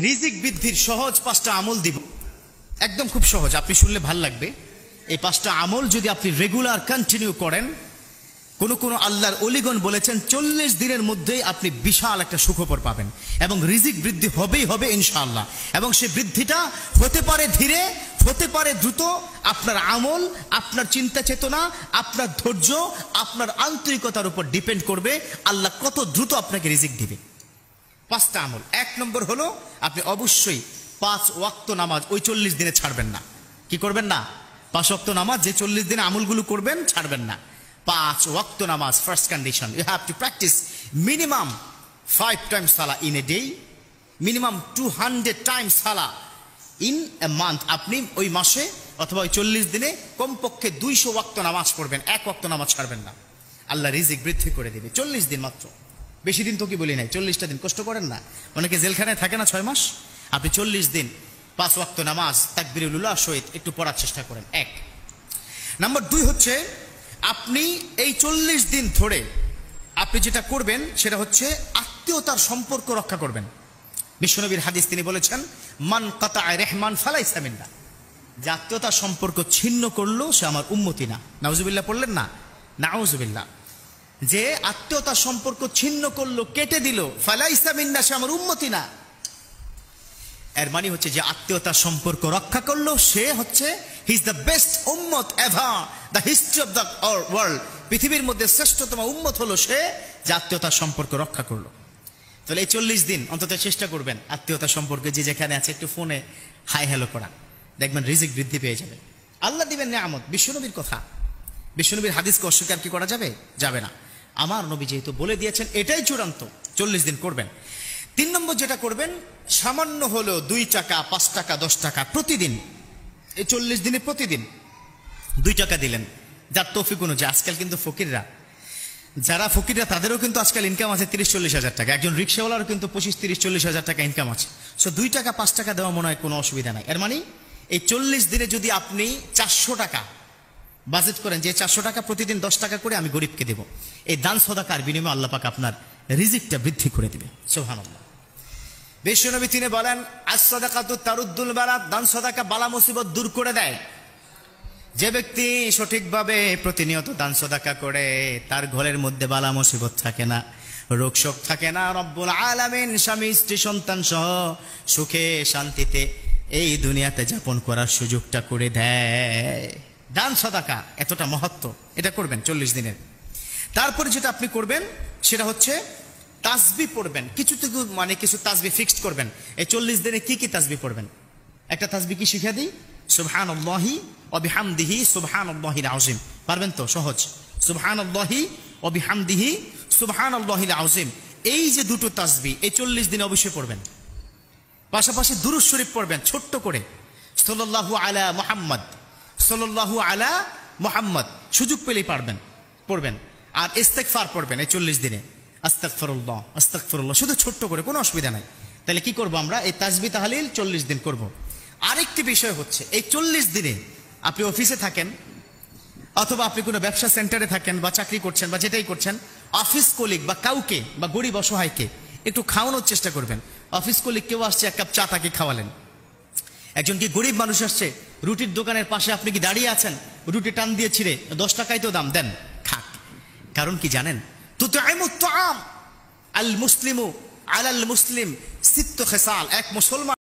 রিজিক বৃদ্ধির সহজ 5টা আমল দিব, একদম খুব সহজ, আপনি শুনলে ভাল লাগবে। এই 5টা আমল যদি আপনি রেগুলার কন্টিনিউ করেন, কোন আল্লাহর অলিগণ বলেছেন 40 দিনের মধ্যেই আপনি বিশাল একটা সুখবর পাবেন এবং রিজিক বৃদ্ধি হবেই হবে ইনশাআল্লাহ। এবং সেই বৃদ্ধিটা হতে পারে ধীরে, হতে পারে দ্রুত। আপনার আমল, আপনার চিন্তা চেতনা, আপনার ধৈর্য, আপনার আন্তরিকতার উপর ডিপেন্ড করবে আল্লাহ কত দ্রুত আপনাকে রিজিক দিবে। 5টা আমল। 1 নম্বর হলো আপনি অবশ্যই 5 ওয়াক্ত নামাজ ওই 40 দিনে ছাড়বেন না। কি করবেন না? 5 ওয়াক্ত নামাজ যে 40 দিনে আমলগুলো করবেন ছাড়বেন না। 5 ওয়াক্ত নামাজ first condition. You have to practice minimum 5 times salah in a day, minimum 200 times salah in a month. আপনি ওই মাসে অথবা ওই 40 দিনে কমপক্ষে 200 ওয়াক্ত নামাজ পড়বেন, 1 ওয়াক্ত নামাজ ছাড়বেন না। আল্লাহ রিজিক বৃদ্ধি করে দেবে। 40 দিন মাত্র, বেশি দিন তো কি বলি নাই, 40টা দিন। কষ্ট করেন না, অনেকে জেলখানায় থাকে না 6 মাস। আপনি 40 দিন 5 ওয়াক্ত নামাজ তাকবীরুল্লাহ সহিত একটু পড়ার চেষ্টা করেন। 1 নাম্বার 2 হচ্ছে আপনি এই 40 দিন ধরে আপনি যেটা করবেন সেটা হচ্ছে আত্মীয়তার সম্পর্ক রক্ষা করবেন। বিশ্বনবীর হাদিস, তিনি বলেছেন মান কাতাআ রাহমান ফালাইসা মিন্না, যে আত্মীয়তার সম্পর্ক ছিন্ন করলো সে আমার উম্মতি না। নাউজুবিল্লাহ পড়লেন না? নাউজুবিল্লাহ। যে আত্মীয়তার সম্পর্ক ছিন্ন করলো, কেটে দিল, ফালাইসা মিন্না, সে আমার উম্মতি না। এর মানে হচ্ছে যে আত্মীয়তার সম্পর্ক রক্ষা করলো সে হচ্ছে হি ইজ দ্য বেস্ট উম্মত ever the history of the world. পৃথিবীর মধ্যে শ্রেষ্ঠতম উম্মত হলো সে যে আত্মীয়তার সম্পর্ক রক্ষা করলো। তাহলে এই 40 দিন অন্তত চেষ্টা করবেন আত্মীয়তার সম্পর্কে যে যেখানে আছে একটু ফোনে হাই হ্যালো করা, দেখবেন রিজিক বৃদ্ধি পেয়ে যাবে। আল্লাহ দিবেন নিয়ামত। বিশ্বনবীর কথা, বিশ্বনবীর হাদিসকে অস্বীকার কি করা যাবে? যাবে না। আমার নবী যেহেতু বলে দিয়েছেন এটাই চূড়ান্ত, 40 দিন করবেন। 3 নম্বর যেটা করবেন, সামান্য হলো 2 টাকা, 5 টাকা, 10 টাকা প্রতিদিন, এই 40 দিনে প্রতিদিন 2 টাকা দিলেন, যার তৌফিক অনুযায়ী। আজকাল কিন্তু ফকিররা, যারা ফকিররা তাদেরও কিন্তু আজকাল ইনকাম আছে 30-40 হাজার টাকা। একজন রিক্সাওয়ালারও কিন্তু 25-30-40 হাজার টাকা ইনকাম আছে। সো 2 টাকা 5 টাকা দেওয়া মনে হয় কোনো অসুবিধা নাই। এর মানে এই 40 দিনে যদি আপনি 400 টাকা বাজেট করেন, যে 400 টাকা প্রতিদিন 10 টাকা করে আমি গরিবকে দেব, এই দান সদাকার বিনিময়ে আল্লাহ পাক আপনার রিজিকটা বৃদ্ধি করে দিবে। সুবহানাল্লাহ। বিশ্বনবী তিনি বলেন আস-সাদাকাতু তারুদ্দুল বালা, দান সদাকা বালা মুসিবত দূর করে দেয়। যে ব্যক্তি সঠিকভাবে প্রতিনিয়ত দান সদাকা করে তার ঘরের মধ্যে বালা মুসিবত থাকে না, রোগ শোক থাকে না। রব্বুল আলামিন স্বামী স্ত্রী সন্তান সহ সুখে শান্তিতে এই দুনিয়াতে যাপন করার সুযোগটা করে দেয়। দান সদাকা এতটা মহত্ব, এটা করবেন 40 দিনের। তারপরে যেটা আপনি করবেন সেটা হচ্ছে তাসবিহ পড়বেন। কিছু তাসবিহ ফিক্সড করবেন। এই 40 দিনে কি কি তাসবিহ পড়বেন? একটা তাসবিহ কি শিখিয়ে দিই, সুবহানাল্লাহি ওয়া বিহামদিহি সুবহানাল্লাহিল আযীম। পারবেন তো? সহজ। সুবহানাল্লাহি ওয়া বিহামদিহি সুবহানাল্লাহিল আযীম। এই যে দুটো তাসবিহ এই 40 দিনে অবশ্যই পড়বেন। পাশাপাশি দুরূদ শরীফ পড়বেন ছোট্ট করে, সাল্লাল্লাহু আলা মুহাম্মদ, সাল্লাল্লাহু আলা মুহাম্মদ। সুযোগ পেলেই পড়বেন। আর ইস্তেগফার পড়বেন এই 40 দিনে, আস্তাগফিরুল্লাহ আস্তাগফিরুল্লাহ, শুধু ছোট্ট করে, কোনো অসুবিধা নাই। তাহলে কি করব আমরা? এই তাসবিহ তাহলিল 40 দিন করব। আরেকটি বিষয় হচ্ছে এই 40 দিনে আপনি অফিসে থাকেন অথবা আপনি কোনো ব্যবসা সেন্টারে থাকেন বা চাকরি করছেন বা যেটাই করছেন, অফিস কলিগ বা কাউকে বা গরিব অসহায়কে একটু খাওয়ানোর চেষ্টা করবেন। অফিস কলিগ কেউ আসছে, 1 কাপ চা তাকে খাওয়ালেন। একজন কি গরিব মানুষ আসছে, রুটির দোকানের পাশে আপনি কি দাঁড়িয়ে আছেন, রুটি টান দিয়ে ছিঁড়ে 10 টাকায় তো দাম দেন, খাক। কারণ কি জানেন? তুতআইমুত তাআম আল মুসলিমু আলাল মুসলিম সিত্তু খিসাল। এক মুসলমান